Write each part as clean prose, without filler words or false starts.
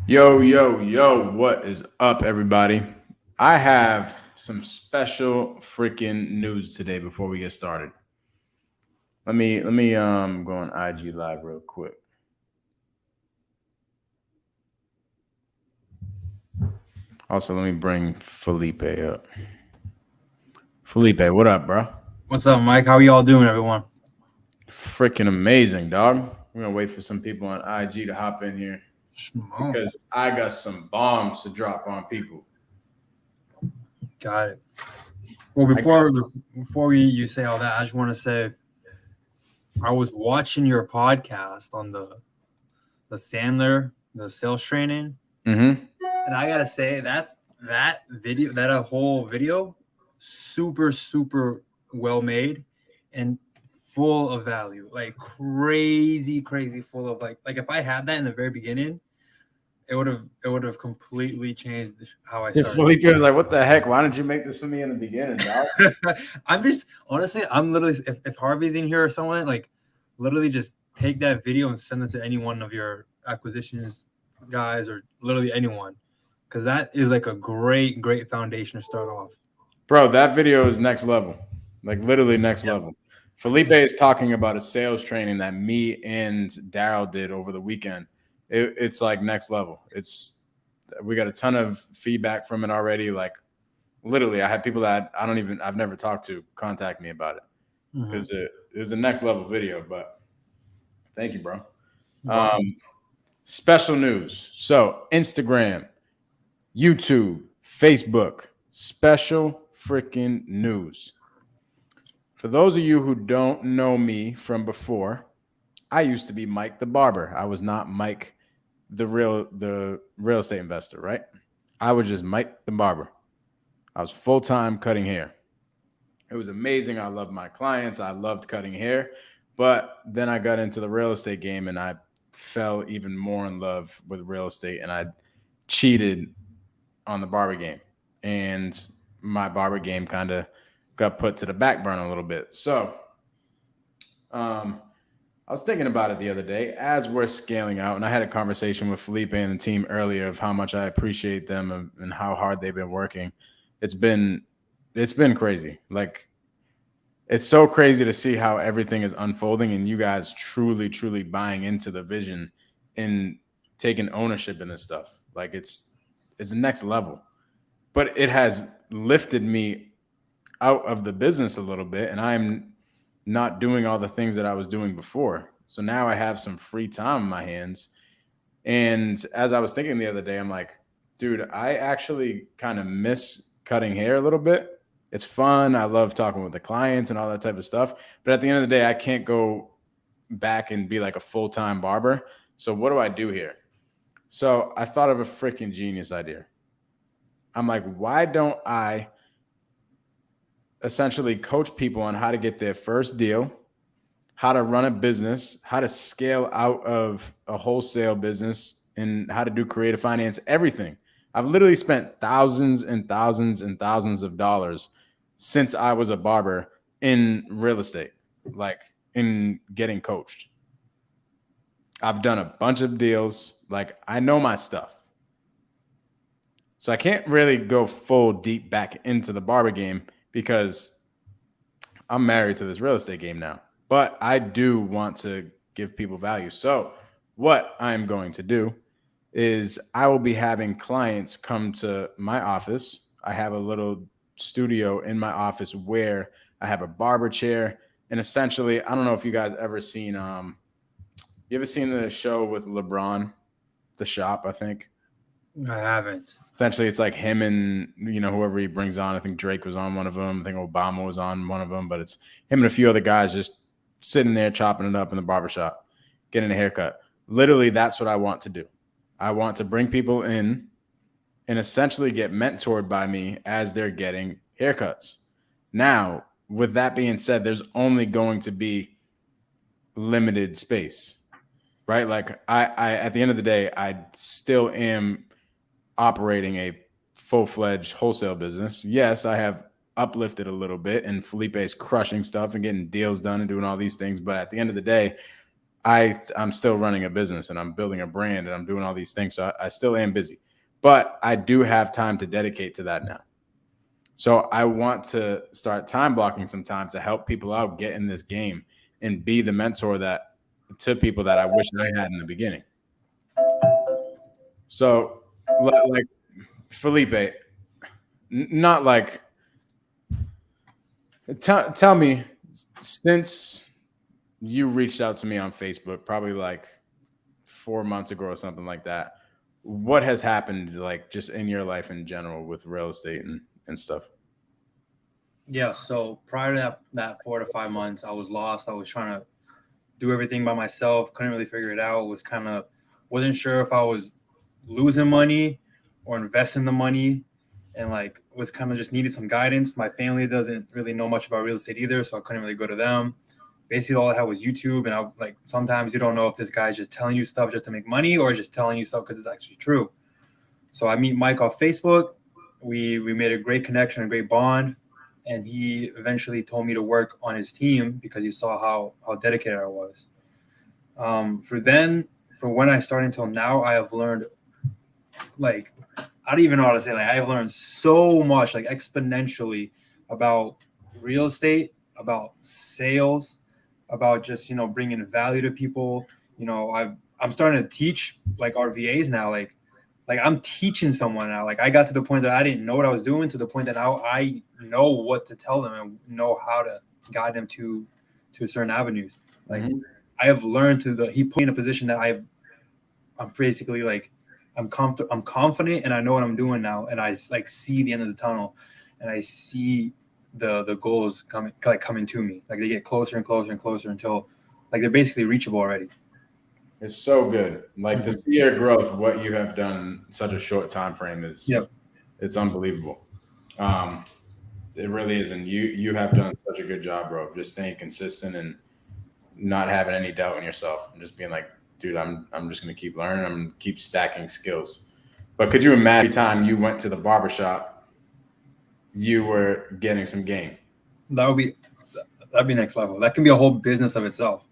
Yo, what is up, everybody? I have some special freaking news today before we get started. Let me go on IG live real quick. Also, let me bring Felipe up. Felipe, what up, bro? What's up, Mike? How are y'all doing, everyone? Freaking amazing, dog. We're gonna wait for some people on IG to hop in here Shmo. because I got some bombs to drop on people. Got it. Well, I got before you say all that, I just want to say I was watching your podcast on the Sandler the sales training, mm-hmm. and I gotta say that video that a whole video super well made and full of value, like crazy full of like if I had that in the very beginning, it would have completely changed how I started. Felipe was like, "What the heck? Why didn't you make this for me in the beginning, dog?" I'm just honestly, I'm literally if Harvey's in here or someone like literally just take that video and send it to any one of your acquisitions guys or literally anyone because that is like a great foundation to start off. Bro, that video is next level. Like literally next Yeah. level. Felipe is talking about a sales training that me and Daryl did over the weekend. It's like next level. It's we got a ton of feedback from it already. Like literally, I had people that I've never talked to contact me about it Mhm. because it was a next level video. But thank you, bro. You're welcome. Um, special news. So Instagram, YouTube, Facebook, special freaking news. For those of you who don't know me from before, I used to be Mike the barber. I was not Mike the real estate investor, right? I was just Mike the barber. I was full-time cutting hair. It was amazing. I loved my clients. I loved cutting hair. But then I got into the real estate game and I fell even more in love with real estate and I cheated on the barber game. And my barber game kind of got put to the back burner a little bit. So um, I was thinking about it the other day as we're scaling out, and I had a conversation with Felipe and the team earlier of how much I appreciate them and how hard they've been working. It's been it's been crazy. Like it's so crazy to see how everything is unfolding and you guys truly buying into the vision and taking ownership in this stuff. Like it's the next level. But it has lifted me out of the business a little bit and I'm not doing all the things that I was doing before. So now I have some free time in my hands. And as I was thinking the other day, I'm like, dude, I actually kind of miss cutting hair a little bit. It's fun. I love talking with the clients and all that type of stuff. But at the end of the day, I can't go back and be like a full time barber. So what do I do here? So I thought of a freaking genius idea. I'm like, why don't I essentially coach people on how to get their first deal, how to run a business, how to scale out of a wholesale business, and how to do creative finance, everything. I've literally spent thousands and thousands and thousands of dollars since I was a barber in real estate, like in getting coached. I've done a bunch of deals. Like I know my stuff. So I can't really go full deep back into the barber game because I'm married to this real estate game now, but I do want to give people value. So, what I'm going to do is I will be having clients come to my office. I have a little studio in my office where I have a barber chair. And essentially, I don't know if you guys ever seen you ever seen the show with LeBron, The Shop, I think. I haven't. Essentially, it's like him and whoever he brings on. I think Drake was on one of them. I think Obama was on one of them. But it's him and a few other guys just sitting there chopping it up in the barbershop, getting a haircut. Literally, that's what I want to do. I want to bring people in and essentially get mentored by me as they're getting haircuts. Now, with that being said, there's only going to be limited space, right? Like I at the end of the day, I still am operating a full-fledged wholesale business. Yes, I have uplifted a little bit and Felipe is crushing stuff and getting deals done and doing all these things. But at the end of the day, I'm still running a business and I'm building a brand and I'm doing all these things. So I still am busy, but I do have time to dedicate to that now. So I want to start time blocking some time to help people out get in this game and be the mentor that to people that I wish I had in the beginning. So like Felipe, not like tell me, since you reached out to me on Facebook, probably like 4 months ago or something like that, what has happened like just in your life in general with real estate and stuff? Yeah, so prior to that 4 to 5 months, I was lost. I was trying to do everything by myself. Couldn't really figure it out. Wasn't sure if I was losing money or investing the money, and like was kind of just needed some guidance. My family doesn't really know much about real estate either, so I couldn't really go to them. Basically, all I had was YouTube, and I like sometimes you don't know if this guy's just telling you stuff just to make money or just telling you stuff because it's actually true. So I meet Mike off Facebook. We made a great connection, a great bond, and he eventually told me to work on his team because he saw how dedicated I was. For when I started until now, I have learned like I don't even know how to say, like I have learned so much, like exponentially, about real estate, about sales, about just bringing value to people. I'm starting to teach like our VAs now, like I'm teaching someone now. Like I got to the point that I didn't know what I was doing, to the point that now I know what to tell them and know how to guide them to certain avenues. Like I have learned he put me in a position that I'm basically like I'm confident and I know what I'm doing now, and I like see the end of the tunnel, and I see the goals coming to me. Like they get closer and closer and closer until like they're basically reachable already. It's so good. Like to see your growth, what you have done in such a short time frame it's unbelievable. It really is. And you have done such a good job, bro, of just staying consistent and not having any doubt in yourself and just being like, dude, I'm just gonna keep learning, I'm gonna keep stacking skills. But could you imagine every time you went to the barbershop, you were getting some game? That'd be next level. That can be a whole business of itself.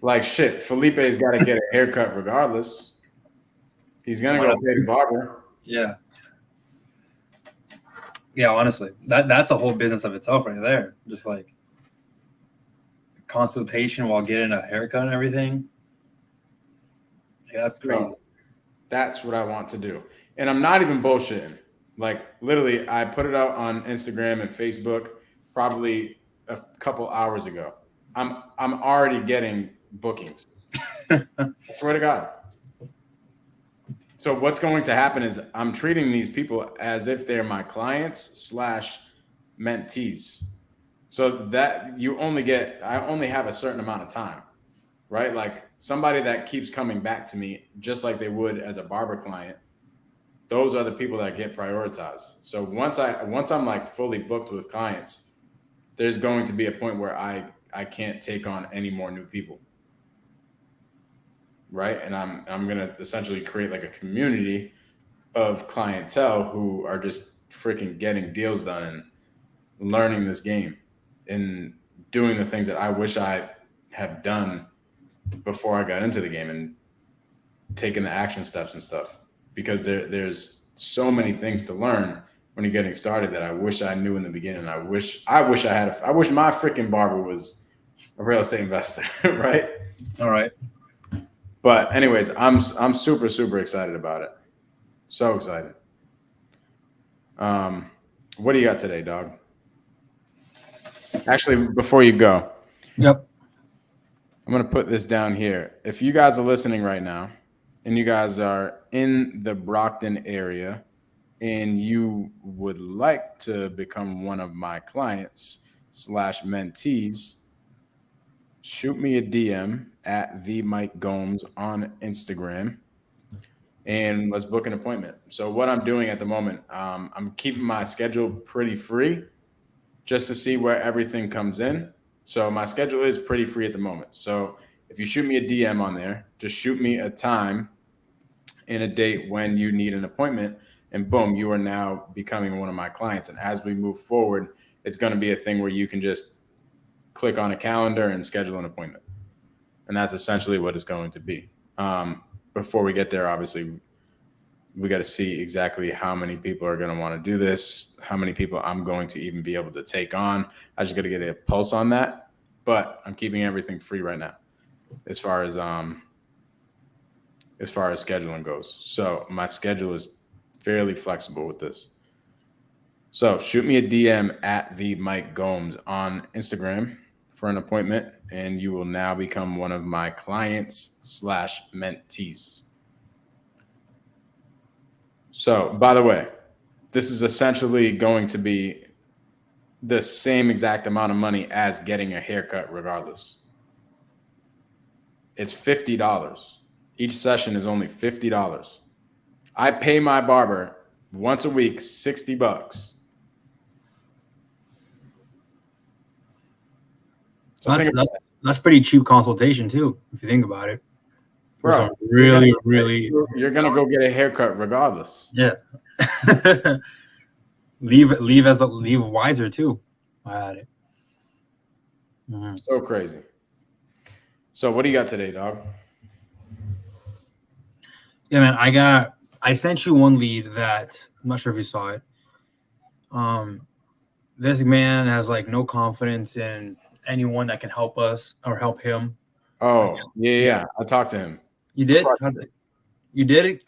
Like shit, Felipe's got to get a haircut regardless. He's gonna go pay the barber. Yeah. Yeah, honestly, that's a whole business of itself right there. Just like consultation while getting a haircut and everything. Yeah, that's crazy. Bro, that's what I want to do. And I'm not even bullshitting. Like literally, I put it out on Instagram and Facebook probably a couple hours ago. I'm already getting bookings. I swear to God. So what's going to happen is I'm treating these people as if they're my clients / mentees. So that I only have a certain amount of time, right? Like somebody that keeps coming back to me, just like they would as a barber client, those are the people that get prioritized. So once I'm like fully booked with clients, there's going to be a point where I can't take on any more new people. Right. And I'm going to essentially create like a community of clientele who are just freaking getting deals done and learning this game and doing the things that I wish I had done before I got into the game and taking the action steps and stuff. Because there's so many things to learn when you're getting started that I wish I knew in the beginning. I wish I wish my freaking barber was a real estate investor, right? All right. But anyways, I'm super super excited about it. So excited. What do you got today, dog? Actually, before you go, Yep. I'm gonna put this down here. If you guys are listening right now, and you guys are in the Brockton area, and you would like to become one of my clients / mentees, shoot me a DM at the Mike Gomes on Instagram, and let's book an appointment. So what I'm doing at the moment, I'm keeping my schedule pretty free, just to see where everything comes in. So my schedule is pretty free at the moment. So if you shoot me a DM on there, just shoot me a time and a date when you need an appointment, and boom, you are now becoming one of my clients. And as we move forward, it's going to be a thing where you can just click on a calendar and schedule an appointment. And that's essentially what it's going to be. Before we get there, obviously, we got to see exactly how many people are going to want to do this, how many people I'm going to even be able to take on. I just got to get a pulse on that. But I'm keeping everything free right now, as far as scheduling goes. So my schedule is fairly flexible with this. So shoot me a DM at the Mike Gomes on Instagram for an appointment, and you will now become one of my clients slash mentees. So, by the way, this is essentially going to be the same exact amount of money as getting a haircut, regardless. It's $50. Each session is only $50. I pay my barber once a week $60. So That's pretty cheap consultation too, if you think about it. Bro, you're gonna go get a haircut regardless. Yeah. leave wiser too. I had it. Mm-hmm. So crazy. So what do you got today, dog? Yeah, man, I sent you one lead that I'm not sure if you saw it. This man has like no confidence in anyone that can help us or help him. Oh, yeah. I talked to him. You did? You did it?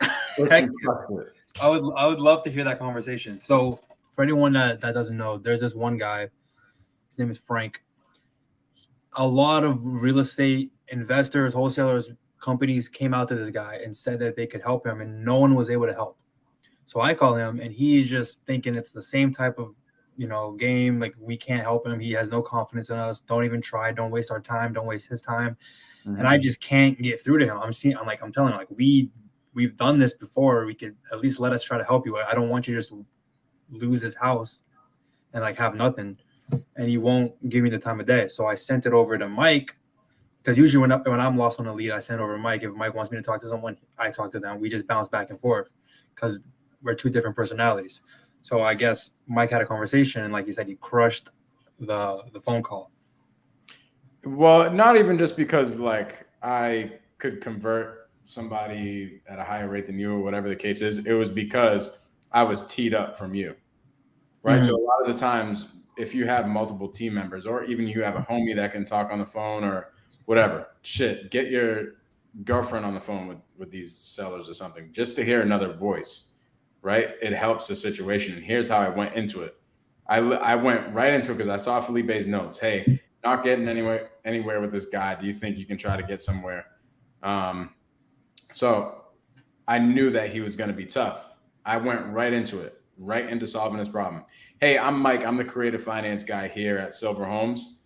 I would love to hear that conversation. So for anyone that doesn't know, there's this one guy. His name is Frank. A lot of real estate investors, wholesalers, companies came out to this guy and said that they could help him, and no one was able to help. So I call him, and he's just thinking it's the same type of game. Like, we can't help him. He has no confidence in us. Don't even try. Don't waste our time. Don't waste his time. Mm-hmm. And I just can't get through to him. I'm telling him, like, we've done this before. We could at least let us try to help you. I don't want you to just lose his house and like have nothing. And he won't give me the time of day. So I sent it over to Mike, because usually when I'm lost on a lead, I send over to Mike. If Mike wants me to talk to someone, I talk to them. We just bounce back and forth because we're two different personalities. So I guess Mike had a conversation, and like he said, he crushed the phone call. Well, not even just because like I could convert somebody at a higher rate than you or whatever the case is. It was because I was teed up from you, right? Mm-hmm. So a lot of the times, if you have multiple team members, or even you have a homie that can talk on the phone or whatever, get your girlfriend on the phone with these sellers or something, just to hear another voice, right? It helps the situation. And here's how I went into it. I went right into it because I saw Felipe's notes. Hey, not getting anywhere with this guy. Do you think you can try to get somewhere? So I knew that he was going to be tough. I went right into it, right into solving his problem. Hey, I'm Mike. I'm the creative finance guy here at Silver Homes.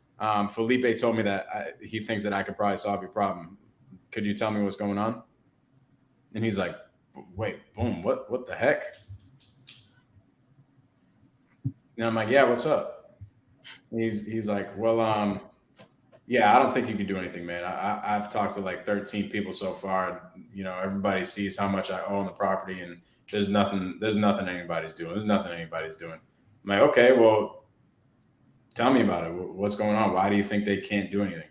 Felipe told me that he thinks that I could probably solve your problem. Could you tell me what's going on? And he's like, wait, boom, what the heck? And I'm like, yeah, what's up? And he's like, well, yeah, I don't think you can do anything, man. I've talked to like 13 people so far. Everybody sees how much I own the property, and there's nothing anybody's doing. There's nothing anybody's doing. I'm like, okay, well, tell me about it. What's going on? Why do you think they can't do anything?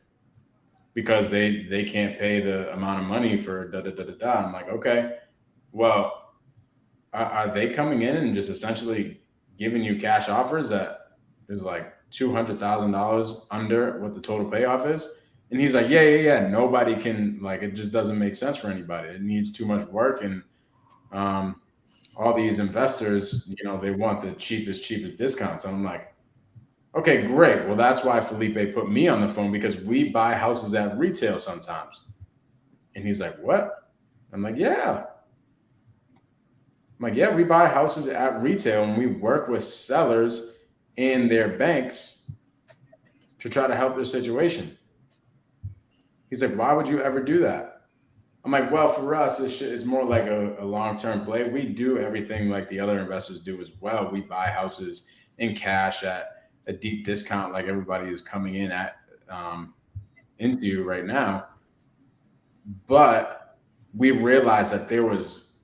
Because they can't pay the amount of money for da-da-da-da-da. I'm like, okay, well, are they coming in and just essentially giving you cash offers that is like $200,000 under what the total payoff is? And he's like, yeah. Nobody can, like, it just doesn't make sense for anybody. It needs too much work. And all these investors, they want the cheapest discounts. And I'm like, okay, great. Well, that's why Felipe put me on the phone, because we buy houses at retail sometimes. And he's like, what? I'm like, yeah. We buy houses at retail, and we work with sellers in their banks to try to help their situation. He's like, why would you ever do that? I'm like, well, for us, it's more like a long-term play. We do everything like the other investors do as well. We buy houses in cash at a deep discount, like everybody is coming in at into right now. But we realized that there was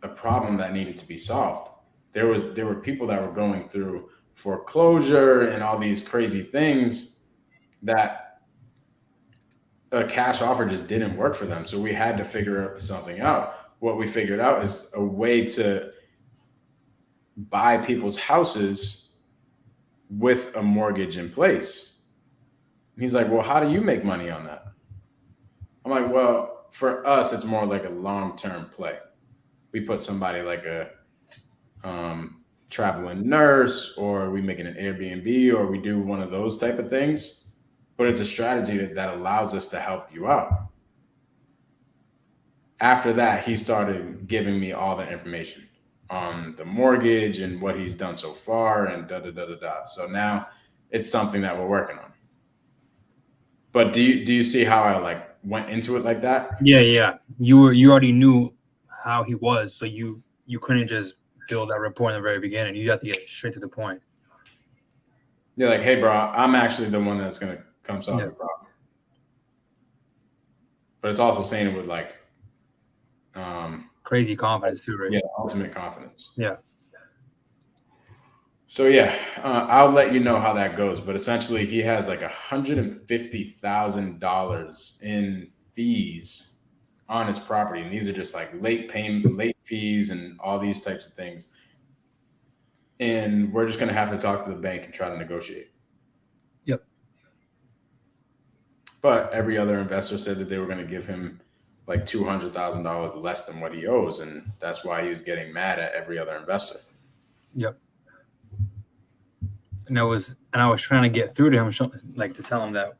a problem that needed to be solved. There were people that were going through foreclosure and all these crazy things that a cash offer just didn't work for them. So we had to figure something out. What we figured out is a way to buy people's houses with a mortgage in place. And he's like, well, how do you make money on that? I'm like, well, for us, it's more like a long-term play. We put somebody like a traveling nurse, or we make it an Airbnb, or we do one of those type of things. But it's a strategy that allows us to help you out. After that, he started giving me all the information on the mortgage and what he's done so far and da da da da da. So now it's something that we're working on. But do you see how I like went into it like that? Yeah. You already knew how he was, so you couldn't just build that rapport in the very beginning. You got to get straight to the point. You're like, hey, bro, I'm actually the one that's gonna come solve your problem. But it's also saying it with like crazy confidence too, right? Yeah, ultimate confidence. Yeah. So yeah, I'll let you know how that goes. But essentially, he has like $150,000 in fees on his property, and these are just like late payment, late fees, and all these types of things. And we're just gonna have to talk to the bank and try to negotiate. Yep. But every other investor said that they were going to give him like $200,000 less than what he owes, and that's why he was getting mad at every other investor. Yep. And I was trying to get through to him, like to tell him that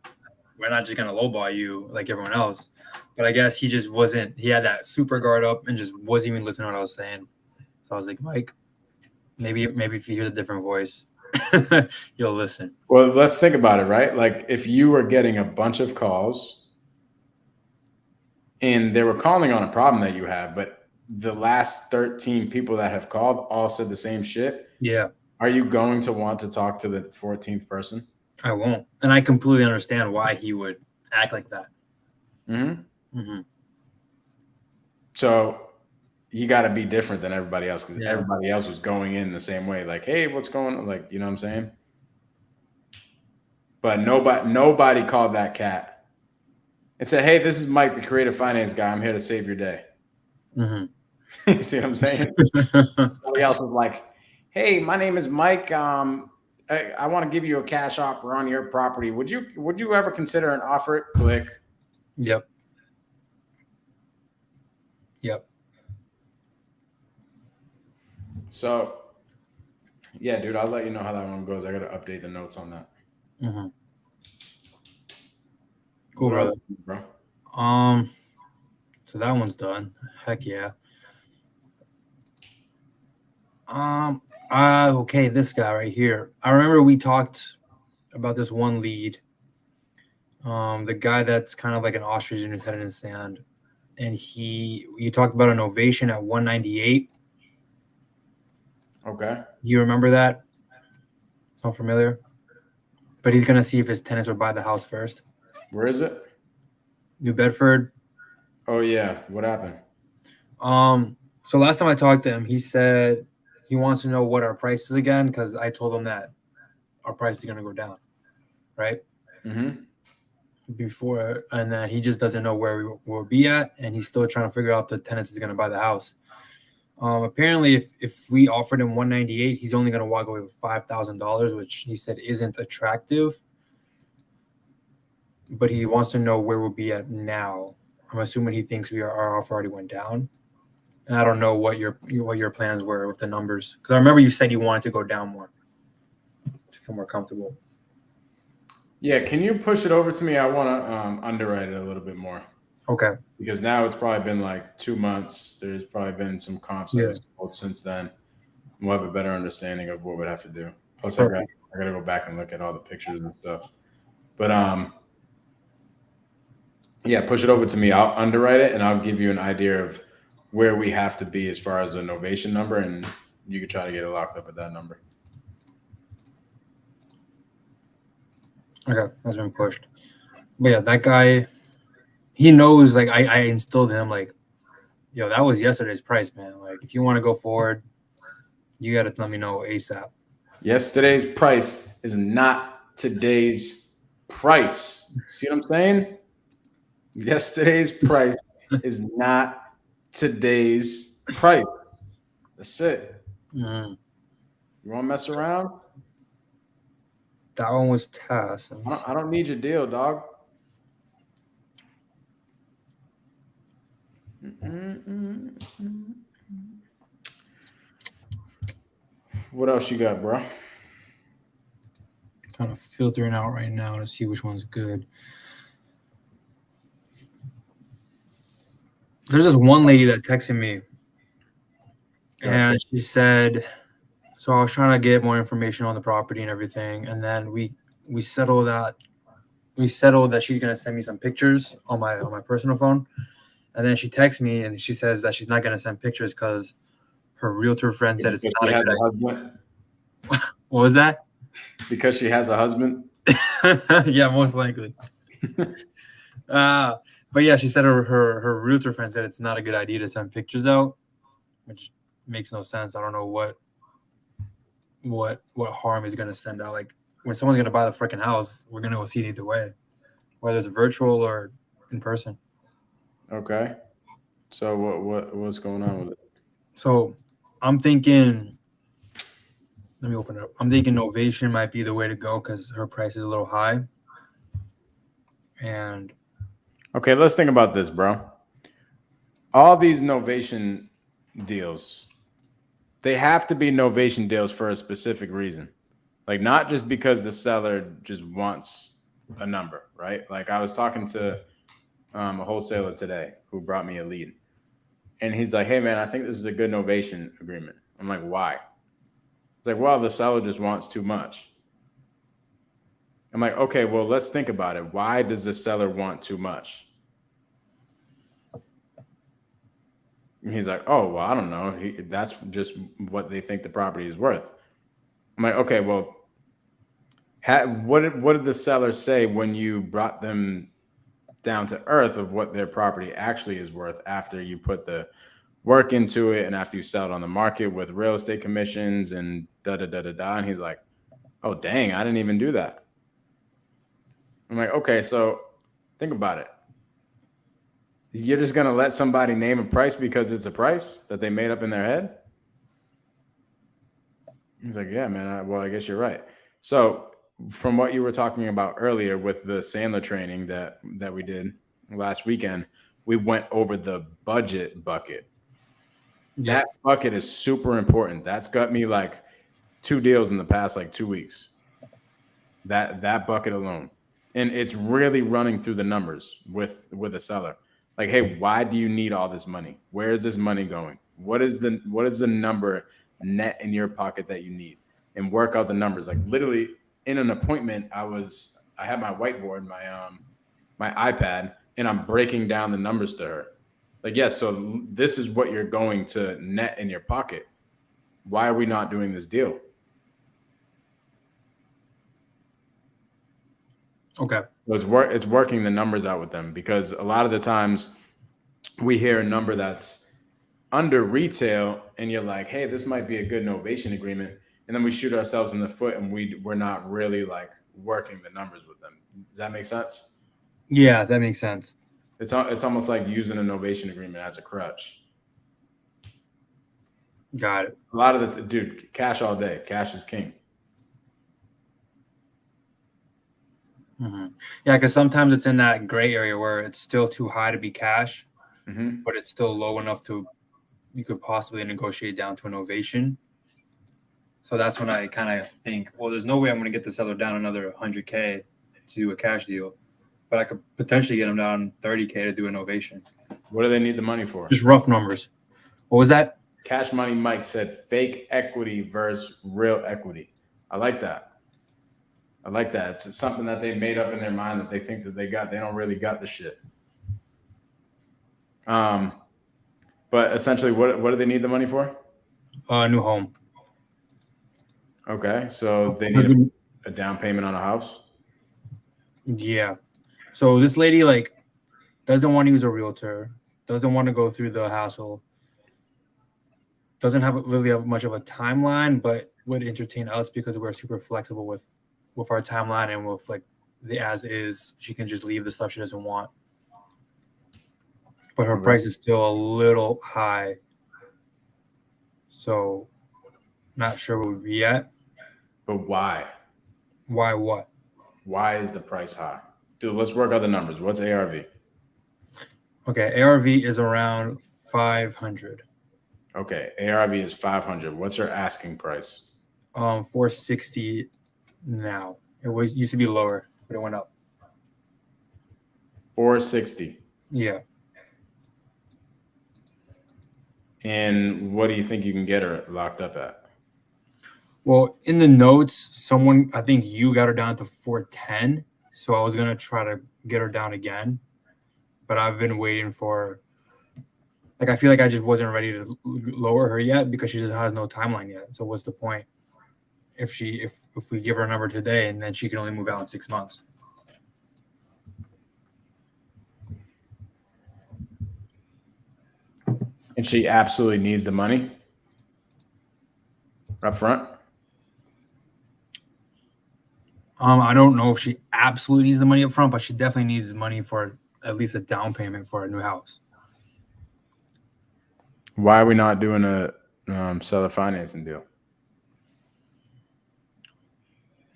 we're not just gonna lowball you like everyone else. But I guess he just wasn't. He had that super guard up and just wasn't even listening to what I was saying. So I was like, Mike, maybe if you hear the different voice, you'll listen. Well, let's think about it, right? Like if you were getting a bunch of calls and they were calling on a problem that you have, but the last 13 people that have called all said the same shit. Yeah. Are you going to want to talk to the 14th person? I won't. And I completely understand why he would act like that. Mm-hmm. Mm-hmm. So you got to be different than everybody else, because everybody else was going in the same way. Like, hey, what's going on? Like, you know what I'm saying? But nobody called that cat and said, hey, this is Mike, the creative finance guy. I'm here to save your day. Mm-hmm. You see what I'm saying? Somebody else was like, hey, my name is Mike. I want to give you a cash offer on your property. Would you ever consider an offer? Click. Yep. So, yeah, dude, I'll let you know how that one goes. I got to update the notes on that. Mm-hmm. Cool, brother. Bro. So that one's done. Heck yeah. Okay, this guy right here. I remember we talked about this one lead. The guy that's kind of like an ostrich in his head in the sand, and you talked about an ovation at 198. Okay. You remember that? Sound familiar? But he's gonna see if his tenants would buy the house first. Where is it? New Bedford. Oh yeah. What happened? So last time I talked to him, he said he wants to know what our price is again, because I told him that our price is gonna go down, right? Mm-hmm. Before, and then he just doesn't know where we will be at, and he's still trying to figure out if the tenants is gonna buy the house. Apparently, if we offered him 198, he's only gonna walk away with $5,000, which he said isn't attractive. But he wants to know where we'll be at now. I'm assuming he thinks our offer already went down. And I don't know what your plans were with the numbers, because I remember you said you wanted to go down more to feel more comfortable. Yeah, can you push it over to me? I want to underwrite it a little bit more. Okay. Because now it's probably been like 2 months. There's probably been some comps since then. We'll have a better understanding of what we'd have to do. Plus, I got to go back and look at all the pictures and stuff. But yeah, push it over to me. I'll underwrite it, and I'll give you an idea of where we have to be as far as a novation number, and you can try to get it locked up at that number. Okay, that's been pushed. But yeah, that guy, he knows, like, I instilled in him, like, yo, that was yesterday's price, man. Like, if you want to go forward, you got to let me know ASAP. Yesterday's price is not today's price. See what I'm saying? Yesterday's price is not today's price. That's it. Mm. You want to mess around? That one was Tess. I don't need your deal, dog. What else you got, bro? Kind of filtering out right now to see which one's good. There's this one lady that texted me, and she said, so I was trying to get more information on the property and everything, and then we settled that she's gonna send me some pictures on my personal phone, and then she texts me and she says that she's not gonna send pictures because her realtor friend said it's not a good idea. What was that? Because she has a husband? Yeah, most likely. But yeah, she said her realtor friend said it's not a good idea to send pictures out, which makes no sense. I don't know what harm is going to send out. Like when someone's going to buy the freaking house, we're going to go see it either way, whether it's virtual or in person. Okay. So what's going on with it? So I'm thinking, let me open it up. I'm thinking Novation might be the way to go because her price is a little high. And okay, let's think about this, bro. All these Novation deals, they have to be Novation deals for a specific reason. Like not just because the seller just wants a number, right? Like I was talking to a wholesaler today who brought me a lead. And he's like, hey, man, I think this is a good Novation agreement. I'm like, why? It's like, well, the seller just wants too much. I'm like, okay, well, let's think about it. Why does the seller want too much? And he's like, oh, well, I don't know. That's just what they think the property is worth. I'm like, okay, well, what did the seller say when you brought them down to earth of what their property actually is worth after you put the work into it and after you sell it on the market with real estate commissions and da-da-da-da-da? And he's like, oh, dang, I didn't even do that. I'm like, okay, so think about it. You're just going to let somebody name a price because it's a price that they made up in their head? He's like, yeah, man, well, I guess you're right. So from what you were talking about earlier with the Sandler training that we did last weekend, we went over the budget bucket. That bucket is super important. That's got me like 2 deals in the past like 2 weeks. That bucket alone. And it's really running through the numbers with a seller. Like, hey, why do you need all this money? Where is this money going? What is the number net in your pocket that you need? And work out the numbers. Like literally in an appointment, I had my whiteboard, my iPad, and I'm breaking down the numbers to her. Like, yes, so this is what you're going to net in your pocket. Why are we not doing this deal? Okay. So it's working the numbers out with them because a lot of the times we hear a number that's under retail and you're like, hey, this might be a good Novation agreement. And then we shoot ourselves in the foot and we're not really like working the numbers with them. Does that make sense? Yeah, that makes sense. It's almost like using a Novation agreement as a crutch. Got it. A lot of dude, cash all day. Cash is king. Mm-hmm. Yeah, because sometimes it's in that gray area where it's still too high to be cash, but it's still low enough to you could possibly negotiate down to an Novation. So that's when I kind of think, well, there's no way I'm going to get the seller down another $100K to do a cash deal, but I could potentially get them down $30K to do a Novation. What do they need the money for? Just rough numbers. What was that? Cash Money Mike said fake equity versus real equity. I like that. It's something that they made up in their mind that they think that they got. They don't really got the shit. But essentially, what do they need the money for? A new home. Okay, so they need a down payment on a house? Yeah. So this lady like doesn't want to use a realtor, doesn't want to go through the hassle, doesn't really have much of a timeline, but would entertain us because we're super flexible with our timeline and with like the as is. She can just leave the stuff she doesn't want. but her price is still a little high. So, not sure what would be at. But why? Why what? Why is the price high? Dude, let's work out the numbers. What's ARV? Okay, ARV is around 500. Okay, ARV is 500. What's her asking price? 460 now. It used to be lower, but it went up. 460. Yeah. And what do you think you can get her locked up at? Well, in the notes, I think you got her down to 410. So I was going to try to get her down again. But I've been waiting for, I feel like I just wasn't ready to lower her yet because she just has no timeline yet. So what's the point if we give her a number today and then she can only move out in 6 months? And she absolutely needs the money up front? I don't know if she absolutely needs the money up front, but she definitely needs money for at least a down payment for a new house. Why are we not doing a seller financing deal?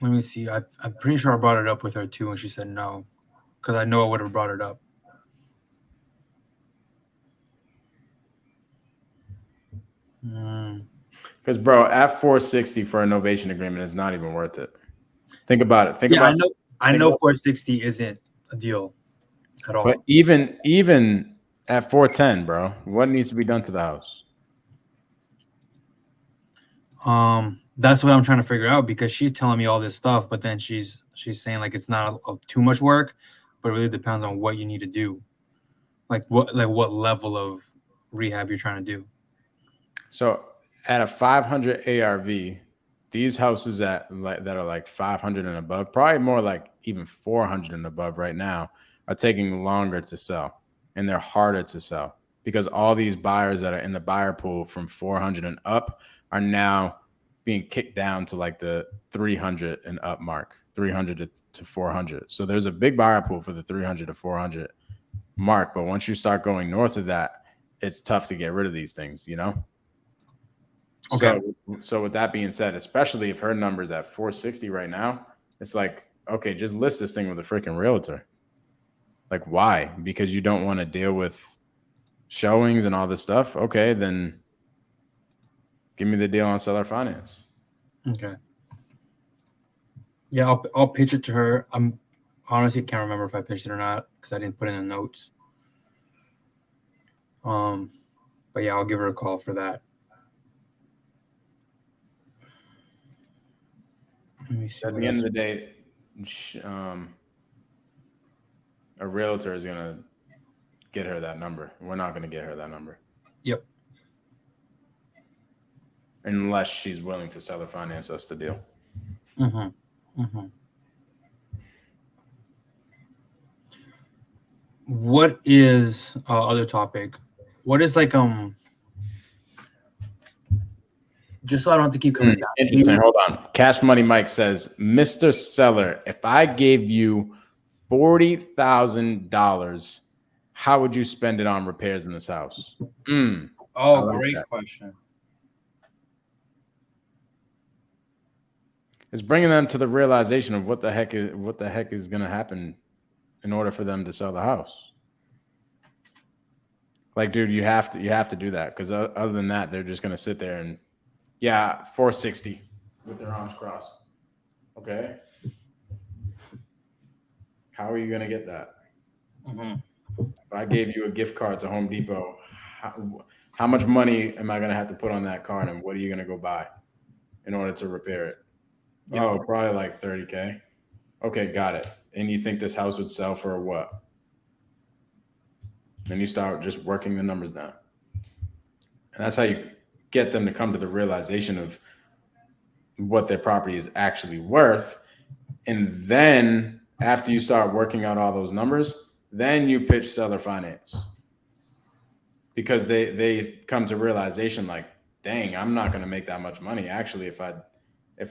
Let me see. I'm pretty sure I brought it up with her too, and she said no, because I know I would have brought it up. Because, bro, at 460 for a novation agreement is not even worth it. Think about it. I know 460 isn't a deal at all. But even at 410, bro, what needs to be done to the house? That's what I'm trying to figure out because she's telling me all this stuff, but then she's saying like it's not too much work, but it really depends on what you need to do, like what level of rehab you're trying to do. So at a 500 ARV, these houses that are like 500 and above, probably more like even 400 and above right now, are taking longer to sell, and they're harder to sell because all these buyers that are in the buyer pool from 400 and up are now being kicked down to like the 300 and up mark, 300 to 400. So there's a big buyer pool for the 300 to 400 mark, but once you start going north of that, it's tough to get rid of these things, you know? Okay. So with that being said, especially if her number's at 460 right now, it's like, okay, just list this thing with a freaking realtor. Like, why? Because you don't want to deal with showings and all this stuff. Okay, then give me the deal on seller finance. Okay. Yeah, I'll pitch it to her. I'm honestly can't remember if I pitched it or not because I didn't put in the notes. But yeah, I'll give her a call for that. Let me see. At the end of the day, a realtor is gonna get her that number. We're not gonna get her that number. Yep. Unless she's willing to seller finance us the deal. What is other topic? What is like just so I don't have to keep coming back. Interesting. Hold on. Cash Money Mike says, Mr. Seller, if I gave you $40,000, how would you spend it on repairs in this house? Great question. It's bringing them to the realization of what the heck is going to happen in order for them to sell the house. Like, dude, you have to do that because other than that, they're just going to sit there and 460 with their arms crossed. Okay. How are you going to get that? If I gave you a gift card to Home Depot, how much money am I going to have to put on that card, and what are you going to go buy in order to repair it? Yeah. Oh, probably like $30K. Okay, got it. And you think this house would sell for what? Then you start just working the numbers down. And that's how you get them to come to the realization of what their property is actually worth. And then after you start working out all those numbers, then you pitch seller finance. Because they come to realization like, dang, I'm not going to make that much money. Actually, if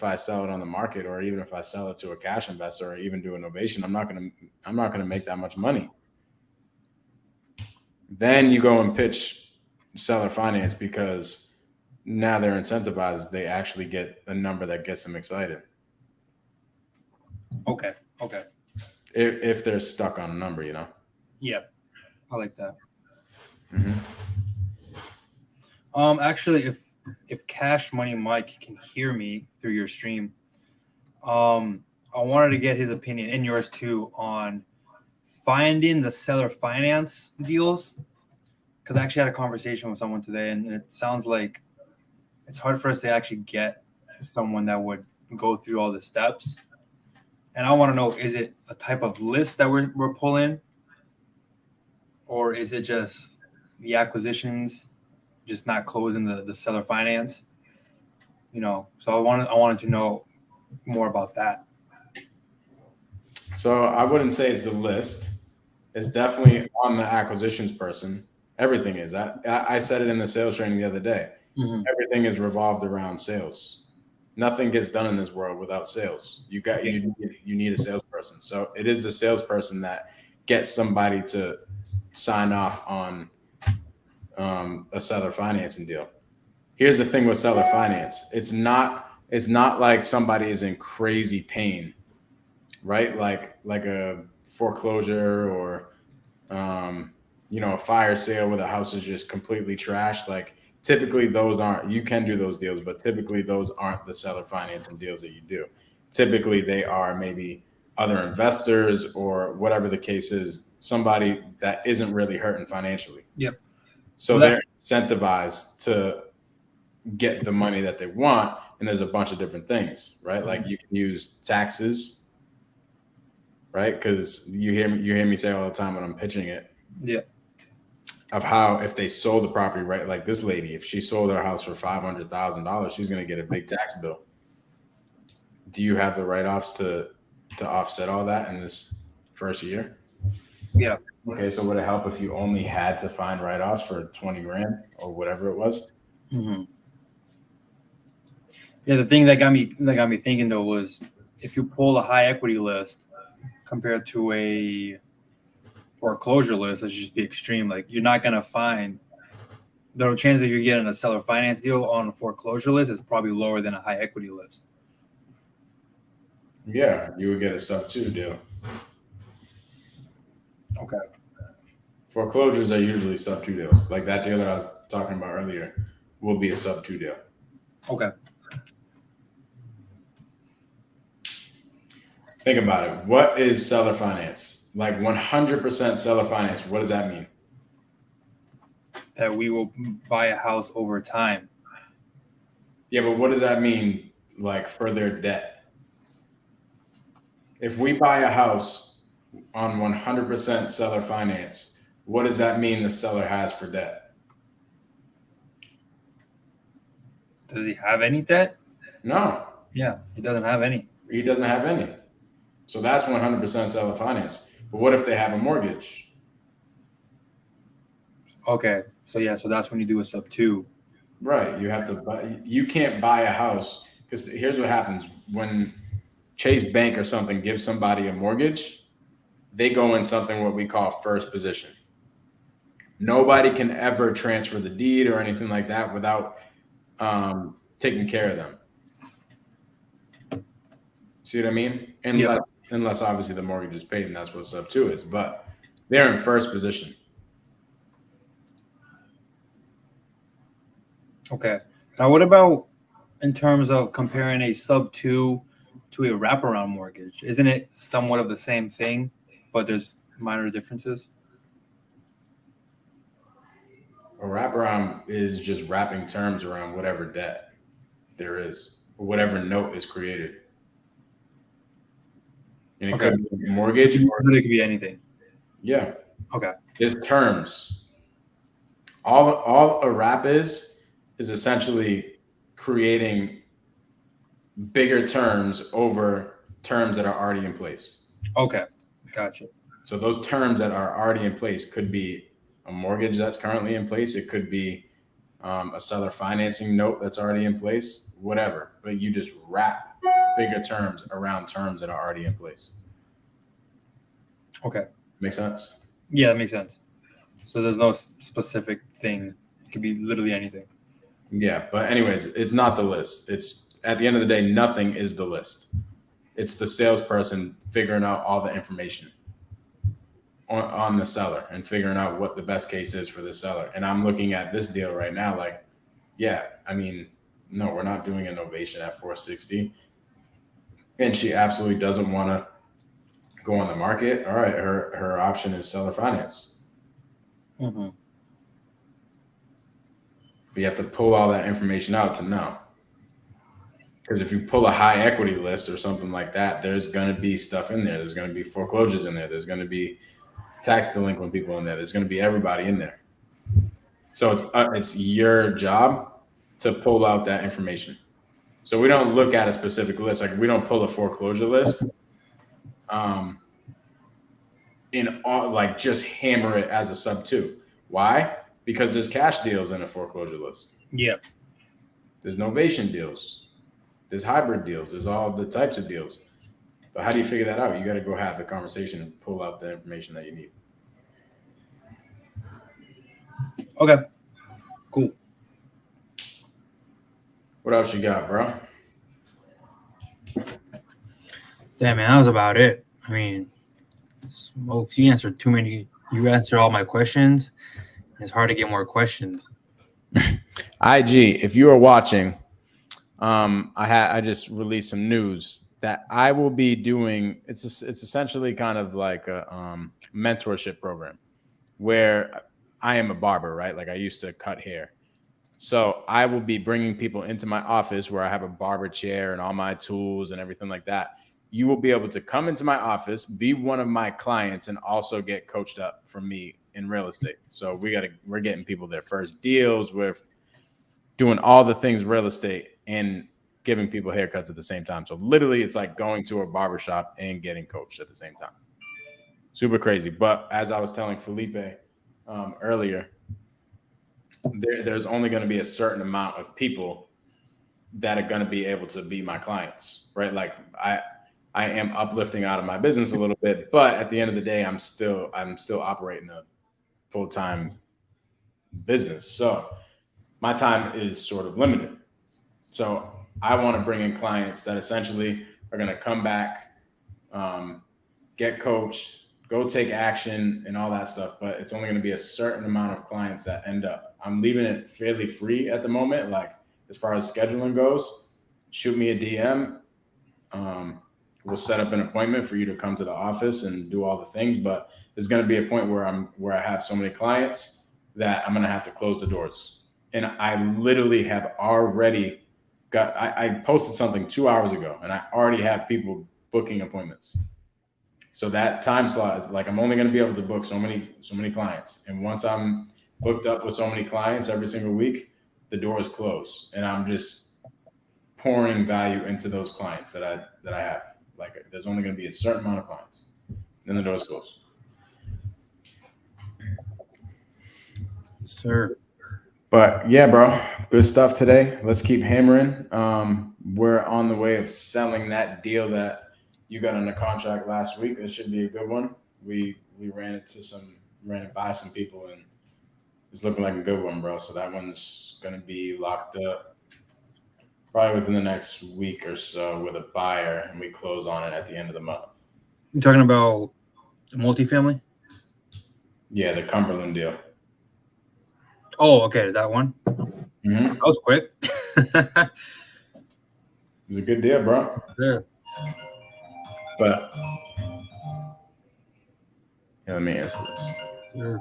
I sell it on the market, or even if I sell it to a cash investor, or even do a novation, I'm not going to make that much money. Then you go and pitch seller finance because now they're incentivized. They actually get a number that gets them excited. Okay. If they're stuck on a number, Yeah, I like that. Mm-hmm. Actually, if Cash Money Mike can hear me through your stream, I wanted to get his opinion and yours too on finding the seller finance deals. Because I actually had a conversation with someone today, and it sounds like it's hard for us to actually get someone that would go through all the steps. And I want to know, is it a type of list that we're pulling, or is it just the acquisitions just not closing the seller finance? So I wanted to know more about that. So I wouldn't say it's the list. It's definitely on the acquisitions person. Everything is. I said it in the sales training the other day. Mm-hmm. Everything is revolved around sales. Nothing gets done in this world without sales. You need a salesperson. So it is the salesperson that gets somebody to sign off on a seller financing deal. Here's the thing with seller finance. It's not like somebody is in crazy pain, right? Like a foreclosure or a fire sale where the house is just completely trashed. Like typically those aren't, you can do those deals, but typically those aren't the seller financing deals that you do. Typically they are maybe other investors or whatever the case is, somebody that isn't really hurting financially. Yep. So they're incentivized to get the money that they want. And there's a bunch of different things, right? Like you can use taxes, right? Because you hear me say all the time when I'm pitching it. Yeah. Of how if they sold the property, right? Like this lady, if she sold her house for $500,000, she's going to get a big tax bill. Do you have the write-offs to offset all that in this first year? Yeah. Okay, so would it help if you only had to find write-offs for 20 grand or whatever it was? Mm-hmm. Yeah, the thing that got me thinking though was if you pull a high equity list compared to a foreclosure list, let's just be extreme. Like you're not gonna find the chance that you're getting a seller finance deal on a foreclosure list is probably lower than a high equity list. Yeah, you would get a sub 2 deal. Okay. Foreclosures are usually sub 2 deals. Like that deal that I was talking about earlier will be a sub 2 deal. Okay. Think about it. What is seller finance? Like 100% seller finance. What does that mean? That we will buy a house over time. Yeah, but what does that mean, like, for their debt? If we buy a house on 100% seller finance, what does that mean the seller has for debt? Does he have any debt? No. Yeah, he doesn't have any. He doesn't have any. So that's 100% seller finance. But what if they have a mortgage? Okay. So that's when you do a sub 2. Right. You have to buy, you can't buy a house because here's what happens when Chase Bank or something gives somebody a mortgage, they go in something what we call first position. Nobody can ever transfer the deed or anything like that without taking care of them. See what I mean? Unless obviously the mortgage is paid, and that's what sub 2 is. But they're in first position. Okay. Now, what about in terms of comparing a sub 2 to a wraparound mortgage? Isn't it somewhat of the same thing, but there's minor differences? A wraparound is just wrapping terms around whatever debt there is, or whatever note is created. And it could be a mortgage or it could be anything. Yeah. Okay. There's terms. All a wrap is essentially creating bigger terms over terms that are already in place. Okay. Gotcha. So those terms that are already in place could be a mortgage that's currently in place. It could be a seller financing note that's already in place, whatever. But you just wrap bigger terms around terms that are already in place. Okay. Make sense? Yeah, that makes sense. So there's no specific thing. It could be literally anything. Yeah, but anyways, it's not the list. It's at the end of the day, nothing is the list. It's the salesperson figuring out all the information on the seller and figuring out what the best case is for the seller. And I'm looking at this deal right now, like, yeah, I mean, no, we're not doing a novation at 460. And she absolutely doesn't want to go on the market. All right, her option is seller finance. Mm-hmm. But you have to pull all that information out to know. Because if you pull a high equity list or something like that, there's going to be stuff in there. There's going to be foreclosures in there. There's going to be tax delinquent people in there. There's going to be everybody in there. So it's your job to pull out that information. So we don't look at a specific list. Like we don't pull a foreclosure list. In all, like just hammer it as a sub 2. Why? Because there's cash deals in a foreclosure list. Yeah. There's novation deals. There's hybrid deals. There's all the types of deals. But how do you figure that out? You got to go have the conversation and pull out the information that you need. Okay. Cool. What else you got, bro? Damn, man, that was about it. I mean, Smokes, you answered too many. You answered all my questions. It's hard to get more questions. IG, if you are watching, I just released some news that I will be doing. It's essentially kind of like a mentorship program where I am a barber, right? Like I used to cut hair. So I will be bringing people into my office where I have a barber chair and all my tools and everything like that. You will be able to come into my office, be one of my clients, and also get coached up from me in real estate. So we're getting people their first deals. We're doing all the things real estate and giving people haircuts at the same time. So literally it's like going to a barbershop and getting coached at the same time. Super crazy. But as I was telling Felipe earlier, there's only going to be a certain amount of people that are going to be able to be my clients, right? Like I am uplifting out of my business a little bit, but at the end of the day, I'm still operating a full-time business. So my time is sort of limited. So I want to bring in clients that essentially are going to come back, get coached, go take action and all that stuff. But it's only going to be a certain amount of clients that end up. I'm leaving it fairly free at the moment. Like as far as scheduling goes, shoot me a DM. We'll set up an appointment for you to come to the office and do all the things. But there's going to be a point where I have so many clients that I'm going to have to close the doors. And I literally have already I posted something 2 hours ago and I already have people booking appointments. So that time slot is like, I'm only going to be able to book so many clients. And once I'm booked up with so many clients every single week, the door is closed and I'm just pouring value into those clients that I have. Like there's only going to be a certain amount of clients. Then the door's closed. Sir. But yeah, bro, good stuff today. Let's keep hammering. We're on the way of selling that deal that you got under contract last week. This should be a good one. We ran it by some people and it's looking like a good one, bro. So that one's going to be locked up probably within the next week or so with a buyer, and we close on it at the end of the month. You talking about the multifamily? Yeah, the Cumberland deal. Oh, okay, that one. Mm-hmm. That was quick. It was a good deal, bro. Sure. But yeah, let me answer this. Sure.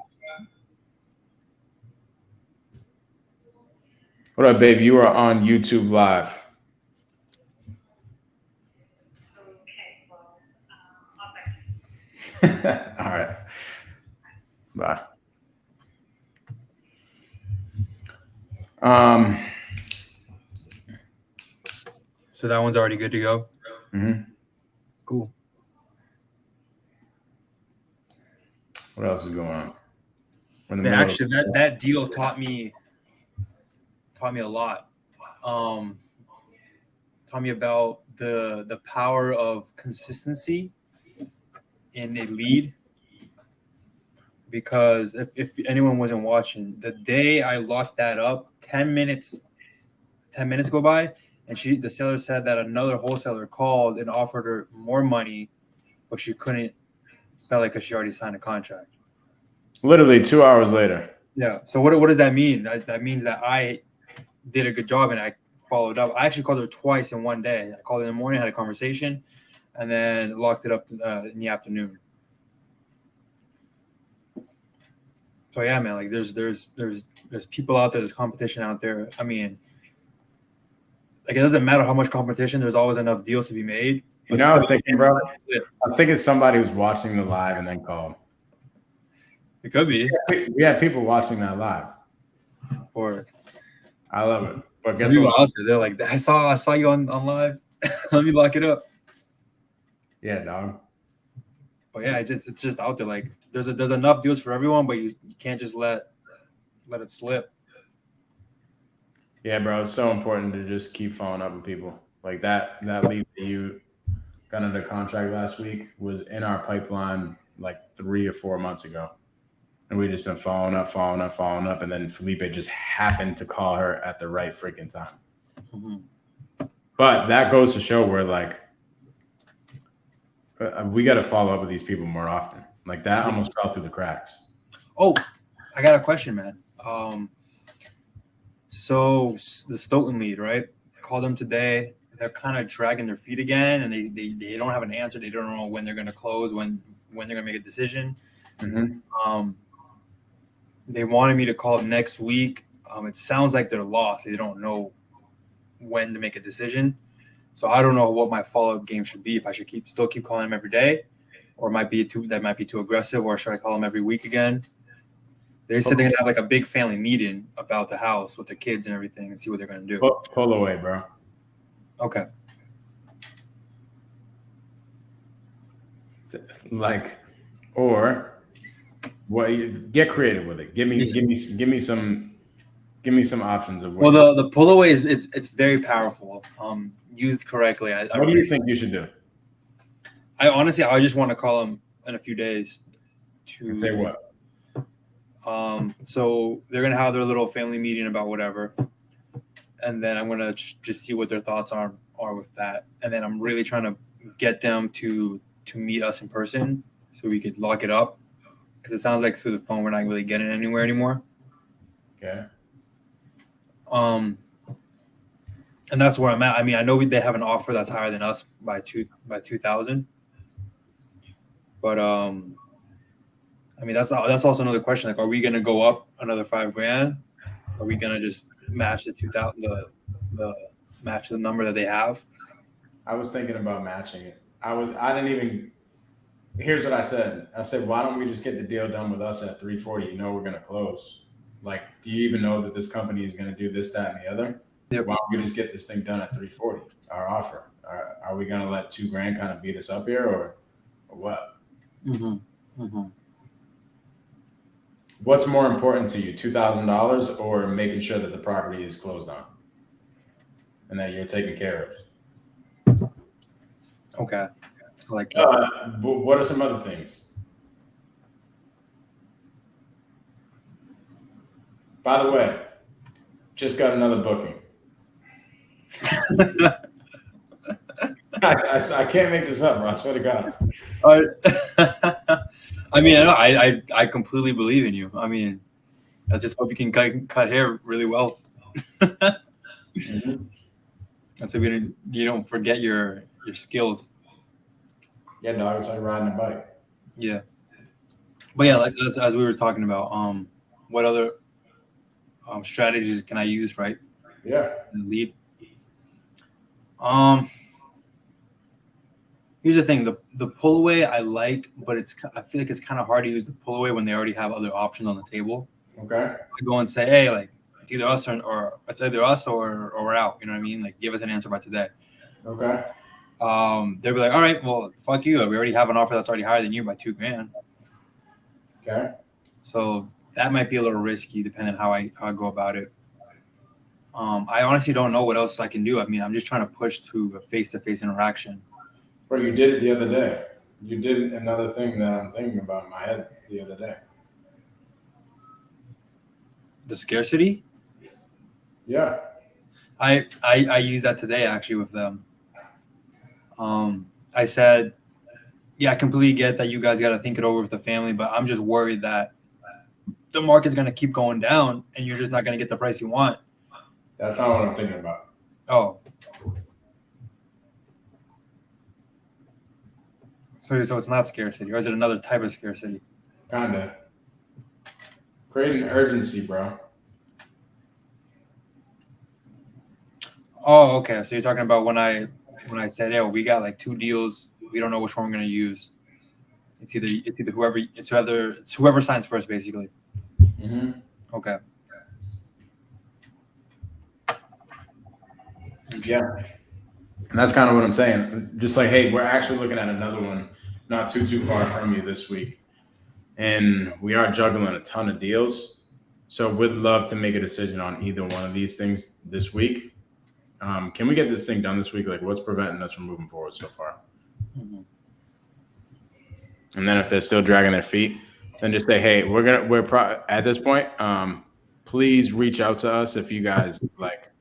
What up, babe? You are on YouTube Live. All right. Bye. So that one's already good to go. Mm-hmm. Cool. What else is going on? Man, actually, that deal taught me a lot. Taught me about the power of consistency in a lead because if anyone wasn't watching, the day I locked that up, 10 minutes go by, and the seller said that another wholesaler called and offered her more money, but she couldn't sell it because she already signed a contract. Literally 2 hours later. Yeah. So what does that mean? That means that I did a good job and I followed up. I actually called her twice in one day. I called in the morning, had a conversation, and then locked it up in the afternoon. So yeah, man, like there's people out there, there's competition out there. I mean, like it doesn't matter how much competition, there's always enough deals to be made. You know, I was thinking, bro. I was thinking somebody was watching the live and then called. It could be. We had people watching that live. Or I love it. But guess people what? out there, they're like, I saw you on live. Let me lock it up. Yeah, dog. But yeah, it's just out there. Like there's enough deals for everyone, but you can't just let it slip. Yeah, bro. It's so important to just keep following up with people. Like that lead that you got under contract last week was in our pipeline like 3 or 4 months ago. And we just been following up. And then Felipe just happened to call her at the right freaking time. Mm-hmm. But that goes to show where like we got to follow up with these people more often. Like that almost fell through the cracks. Oh, I got a question, man. So the Stoughton lead, right? Called them today. They're kind of dragging their feet again, and they don't have an answer. They don't know when they're going to close, when they're going to make a decision. Mm-hmm. They wanted me to call them next week. It sounds like they're lost. They don't know when to make a decision. So I don't know what my follow-up game should be. If I should still keep calling them every day, or might be too aggressive, or should I call them every week again? They said they're gonna have like a big family meeting about the house with the kids and everything, and see what they're gonna do. Pull away, bro. Okay. Like, or what? Get creative with it. Give me some options of. Well, the pull away is it's very powerful. Used correctly. What do you think you should do? I just want to call them in a few days. To say what? So they're gonna have their little family meeting about whatever, and then I'm gonna just see what their thoughts are with that, and then I'm really trying to get them to meet us in person so we could lock it up, because it sounds like through the phone we're not really getting anywhere anymore. Okay. And that's where I'm at. I mean, I know they have an offer that's higher than us by 2,000, but I mean that's also another question. Like, are we gonna go up another $5,000? Are we gonna just match the 2,000, match the number that they have? I was thinking about matching it. I didn't even. Here's what I said. I said, why don't we just get the deal done with us at 340? You know we're gonna close. Like, do you even know that this company is gonna do this, that, and the other? Yep. Why don't we just get this thing done at 340? Our offer. Are we gonna let $2,000 kind of beat us up here, or what? Mm-hmm. Mm-hmm. What's more important to you, $2,000 or making sure that the property is closed on and that you're taken care of? Okay. I like that. But what are some other things? By the way, just got another booking. I can't make this up, bro. I swear to God. I mean, I completely believe in you. I mean, I just hope you can cut hair really well. Mm-hmm. And so you don't forget your skills. Yeah, dog. It's like riding a bike. Yeah. But yeah, like as we were talking about, what other strategies can I use, right? Yeah. Lead. Here's the thing: the pull away I like, but I feel like it's kind of hard to use the pull away when they already have other options on the table. Okay. I go and say, hey, like it's either us or we're out. You know what I mean? Like, give us an answer by today. Okay. They'll be like, all right, well, fuck you. We already have an offer that's already higher than you by $2,000. Okay. So that might be a little risky depending on how I go about it. I honestly don't know what else I can do. I mean, I'm just trying to push to a face-to-face interaction. Bro, you did it the other day. You did another thing that I'm thinking about in my head the other day. The scarcity. Yeah. I used that today actually with them. I said, yeah, I completely get that you guys got to think it over with the family, but I'm just worried that the market's going to keep going down and you're just not going to get the price you want. That's not what I'm thinking about. Oh. So it's not scarcity, or is it another type of scarcity? Kinda. Create an urgency, bro. Oh, okay. So you're talking about when I said, "Yo, we got like 2 deals. We don't know which one we're gonna use. It's either whoever signs first, basically." Mm-hmm. Okay. Yeah. And that's kind of what I'm saying. Just like, hey, we're actually looking at another one not too far from you this week. And we are juggling a ton of deals. So we'd love to make a decision on either one of these things this week. Can we get this thing done this week? Like, what's preventing us from moving forward so far? Mm-hmm. And then if they're still dragging their feet, then just say, hey, at this point, please reach out to us if you guys like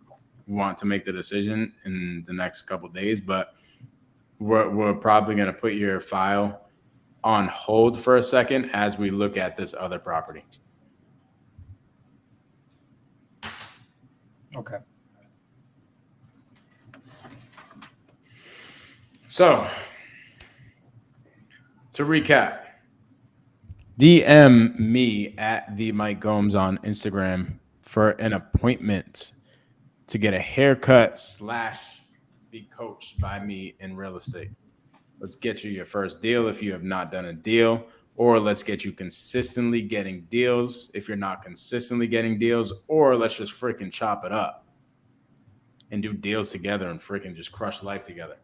want to make the decision in the next couple of days. But we're probably going to put your file on hold for a second as we look at this other property. Okay. So, to recap, DM me at the Mike Gomes on Instagram for an appointment to get a haircut / be coached by me in real estate. Let's get you your first deal if you have not done a deal, or let's get you consistently getting deals if you're not consistently getting deals, or let's just freaking chop it up and do deals together and freaking just crush life together.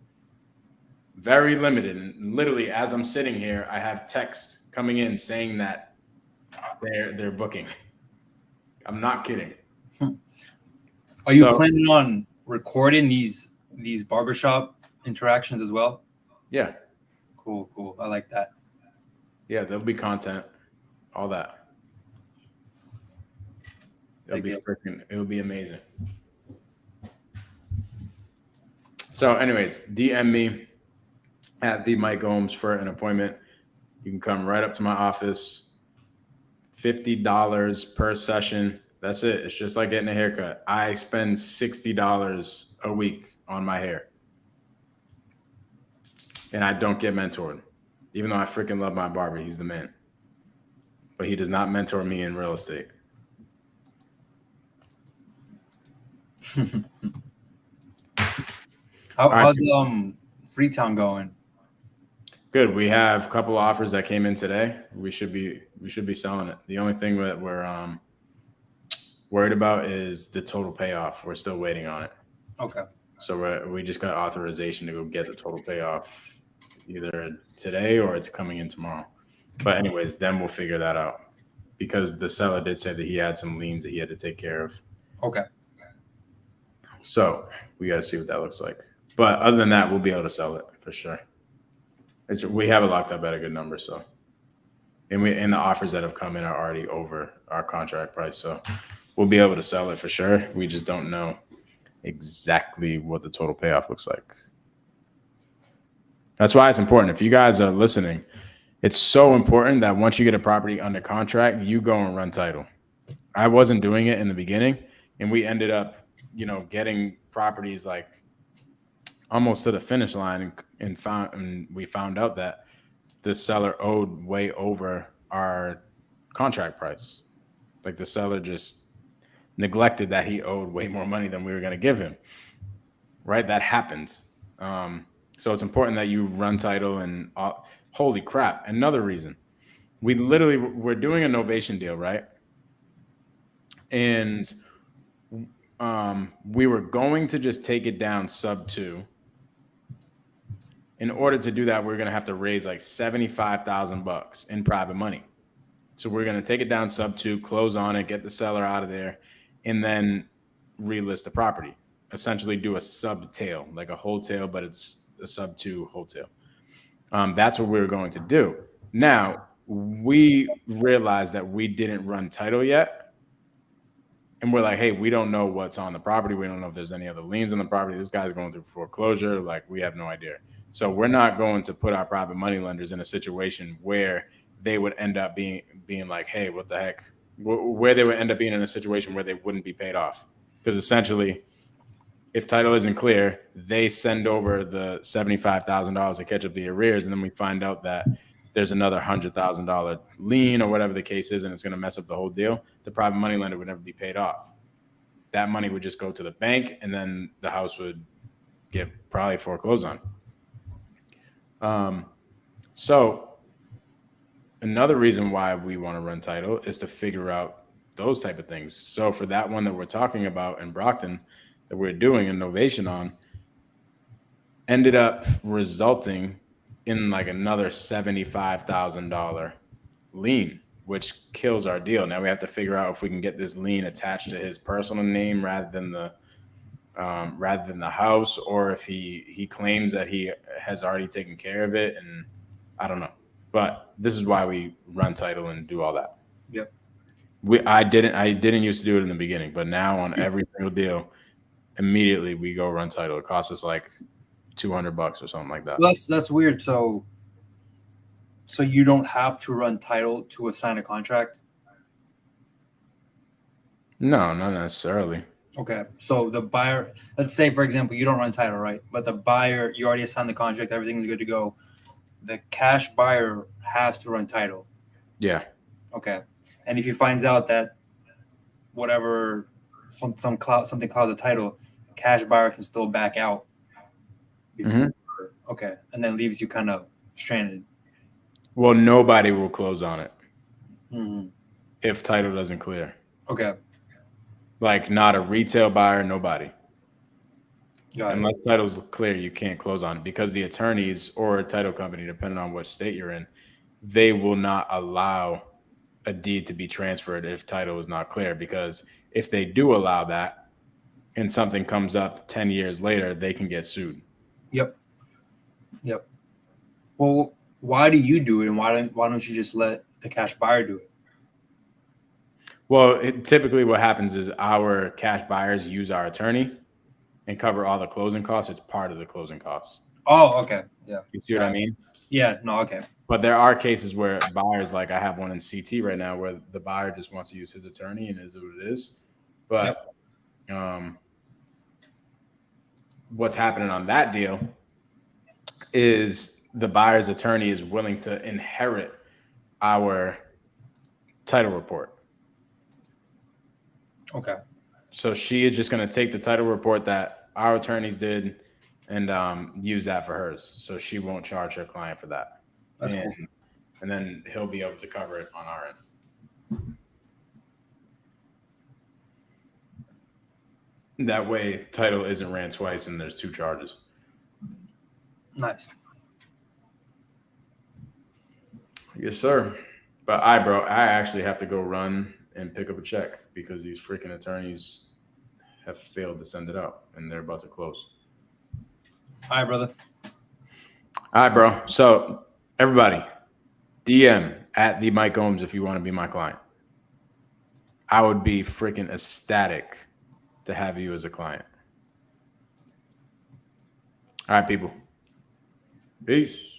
Very limited. And literally, as I'm sitting here, I have texts coming in saying that they're booking. I'm not kidding. Are you planning on recording these barbershop interactions as well? Yeah. Cool. I like that. Yeah, there'll be content, all that. It'll be amazing. So, anyways, DM me at the Mike Gomes for an appointment. You can come right up to my office. $50 per session. That's it. It's just like getting a haircut. I spend $60 a week on my hair. And I don't get mentored. Even though I freaking love my barber. He's the man. But he does not mentor me in real estate. How's Freetown going? Good. We have a couple offers that came in today. We should be selling it. The only thing that we're worried about is the total payoff. We're still waiting on it. Okay. So we just got authorization to go get the total payoff either today or it's coming in tomorrow. But anyways, then we'll figure that out because the seller did say that he had some liens that he had to take care of. Okay. So we got to see what that looks like. But other than that, we'll be able to sell it for sure. We have it locked up at a good number. So, and the offers that have come in are already over our contract price. So we'll be able to sell it for sure. We just don't know exactly what the total payoff looks like. That's why it's important. If you guys are listening, it's so important that once you get a property under contract, you go and run title. I wasn't doing it in the beginning, and we ended up, getting properties like almost to the finish line, and we found out that the seller owed way over our contract price. Like the seller just neglected that he owed way more money than we were going to give him. Right? That happened. So it's important that you run title and holy crap. Another reason we're doing a novation deal, right? And we were going to just take it down sub 2. In order to do that, we're going to have to raise like $75,000 in private money. So we're going to take it down sub 2, close on it, get the seller out of there, and then relist the property. Essentially do a sub-tail, like a wholesale, but it's a sub 2 wholesale. That's what we were going to do. Now, we realized that we didn't run title yet. and we're like, hey, we don't know what's on the property. We don't know if there's any other liens on the property. This guy's going through foreclosure. Like, we have no idea. So we're not going to put our private money lenders in a situation where they would end up being like, hey, what the heck? Where they would end up being in a situation where they wouldn't be paid off. Because essentially, if title isn't clear, they send over the $75,000 to catch up the arrears, and then we find out that there's another $100,000 lien or whatever the case is, and it's going to mess up the whole deal. The private money lender would never be paid off. That money would just go to the bank, and then the house would get probably foreclosed on. So another reason why we want to run title is to figure out those type of things. So for that one that we're talking about in Brockton that we're doing innovation on, ended up resulting in like another $75,000 lien, which kills our deal. Now we have to figure out if we can get this lien attached to his personal name rather than the house, or if he claims that he has already taken care of it, and I don't know. But this is why we run title and do all that. Yep. I didn't used to do it in the beginning, but now on every single deal, immediately we go run title. It costs us like $200 or something like that. Well, that's weird. So you don't have to run title to assign a contract? No, not necessarily. Okay. So the buyer, let's say, for example, you don't run title, right? But the buyer, you already assigned the contract, everything's good to go. The cash buyer has to run title. Yeah. Okay. And if he finds out that whatever, something clouds the title, cash buyer can still back out. Okay. And then leaves you kind of stranded. Well, nobody will close on it if title doesn't clear. Okay. Like, not a retail buyer, nobody. Unless it. title's clear, you can't close on it, because the attorneys or a title company, depending on what state you're in, they will not allow a deed to be transferred if title is not clear, because if they do allow that and something comes up 10 years later, they can get sued. Yep. Well, why do you do it, and why don't you just let the cash buyer do it? Well, typically what happens is our cash buyers use our attorney and cover all the closing costs. It's part of the closing costs. Oh, okay. Yeah. You see what I mean? Yeah. No, okay. But there are cases where buyers, like I have one in CT right now, where the buyer just wants to use his attorney and is what it is. But what's happening on that deal is the buyer's attorney is willing to inherit our title report. Okay. So she is just going to take the title report that our attorneys did and use that for hers. So she won't charge her client for that. That's cool. And then he'll be able to cover it on our end. That way, title isn't ran twice and there's two charges. Nice. Yes, sir. But bro, I actually have to go run and pick up a check because these freaking attorneys have failed to send it out and they're about to close. All right, brother. All right, bro. So everybody, DM at the Mike Gomes if you want to be my client. I would be freaking ecstatic to have you as a client. All right, people. Peace.